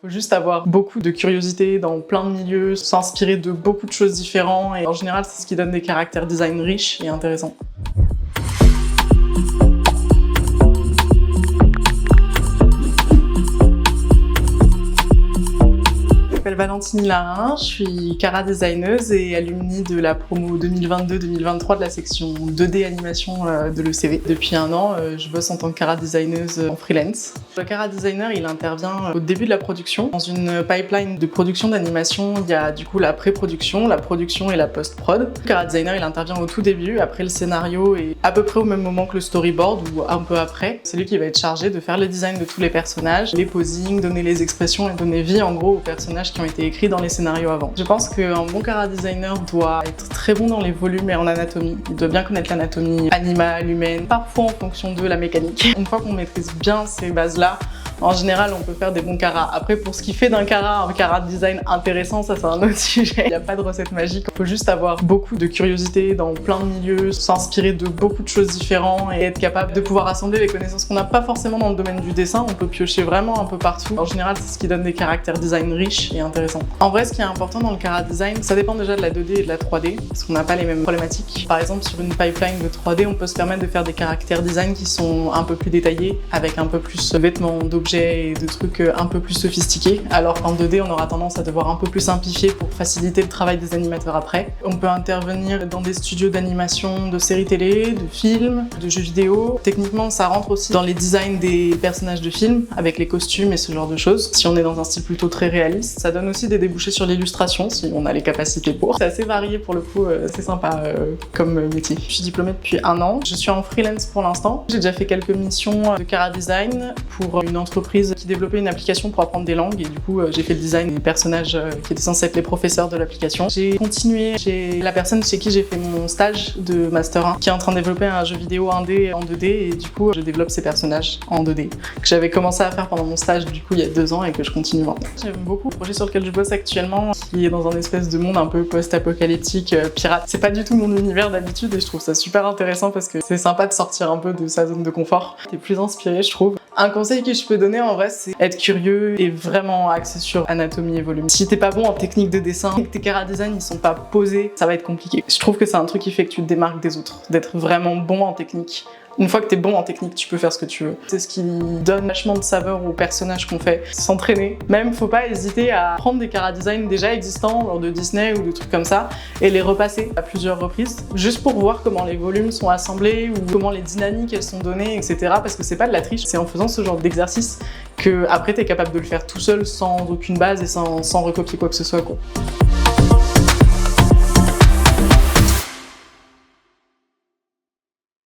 Faut juste avoir beaucoup de curiosité dans plein de milieux, s'inspirer de beaucoup de choses différentes et en général c'est ce qui donne des caractères design riches et intéressants. Je m'appelle Valentine Larin, je suis Cara designeuse et alumni de la promo 2022-2023 de la section 2D animation de l'ECV. Depuis un an, je bosse en tant que Cara designeuse en freelance. Le Cara designer, il intervient au début de la production. Dans une pipeline de production d'animation, il y a du coup la pré-production, la production et la post-prod. Le Cara designer, il intervient au tout début, après le scénario et à peu près au même moment que le storyboard ou un peu après. C'est lui qui va être chargé de faire le design de tous les personnages, les posings, donner les expressions et donner vie en gros aux personnages qui ont été écrits dans les scénarios avant. Je pense qu'un bon Cara designer doit être très bon dans les volumes et en anatomie. Il doit bien connaître l'anatomie animale, humaine, parfois en fonction de la mécanique. Une fois qu'on maîtrise bien ces bases-là, en général, on peut faire des bons caras. Après, pour ce qui fait d'un cara un cara design intéressant, ça c'est un autre sujet. Il n'y a pas de recette magique. Il faut juste avoir beaucoup de curiosité dans plein de milieux, s'inspirer de beaucoup de choses différentes et être capable de pouvoir assembler les connaissances qu'on n'a pas forcément dans le domaine du dessin. On peut piocher vraiment un peu partout. En général, c'est ce qui donne des caractères design riches et intéressants. En vrai, ce qui est important dans le cara design, ça dépend déjà de la 2D et de la 3D, parce qu'on n'a pas les mêmes problématiques. Par exemple, sur une pipeline de 3D, on peut se permettre de faire des caractères design qui sont un peu plus détaillés, avec un peu plus de vêtements, d'objets et de trucs un peu plus sophistiqués, alors qu'en 2D on aura tendance à devoir un peu plus simplifier pour faciliter le travail des animateurs après. On peut intervenir dans des studios d'animation, de séries télé, de films, de jeux vidéo. Techniquement ça rentre aussi dans les designs des personnages de films, avec les costumes et ce genre de choses. Si on est dans un style plutôt très réaliste, ça donne aussi des débouchés sur l'illustration si on a les capacités pour. C'est assez varié pour le coup, c'est sympa comme métier. Je suis diplômée depuis un an, je suis en freelance pour l'instant. J'ai déjà fait quelques missions de cara design pour une entreprise qui développait une application pour apprendre des langues et du coup j'ai fait le design des personnages qui étaient censés être les professeurs de l'application. J'ai continué chez la personne chez qui j'ai fait mon stage de Master 1 qui est en train de développer un jeu vidéo 1D en 2D et du coup je développe ces personnages en 2D que j'avais commencé à faire pendant mon stage du coup il y a 2 ans et que je continue maintenant. J'aime beaucoup le projet sur lequel je bosse actuellement qui est dans un espèce de monde un peu post-apocalyptique, pirate. C'est pas du tout mon univers d'habitude et je trouve ça super intéressant parce que c'est sympa de sortir un peu de sa zone de confort. T'es plus inspiré je trouve. Un conseil que je peux donner en vrai, c'est être curieux et vraiment axé sur anatomie et volume. Si t'es pas bon en technique de dessin et que tes cara design ils sont pas posés, ça va être compliqué. Je trouve que c'est un truc qui fait que tu te démarques des autres, d'être vraiment bon en technique. Une fois que t'es bon en technique, tu peux faire ce que tu veux. C'est ce qui donne vachement de saveur aux personnages qu'on fait. S'entraîner. Même, faut pas hésiter à prendre des cara design déjà existants, genre de Disney ou de trucs comme ça, et les repasser à plusieurs reprises, juste pour voir comment les volumes sont assemblés ou comment les dynamiques elles sont données, etc. Parce que c'est pas de la triche, c'est en faisant ce genre d'exercice que après t'es capable de le faire tout seul, sans aucune base et sans recopier quoi que ce soit, quoi.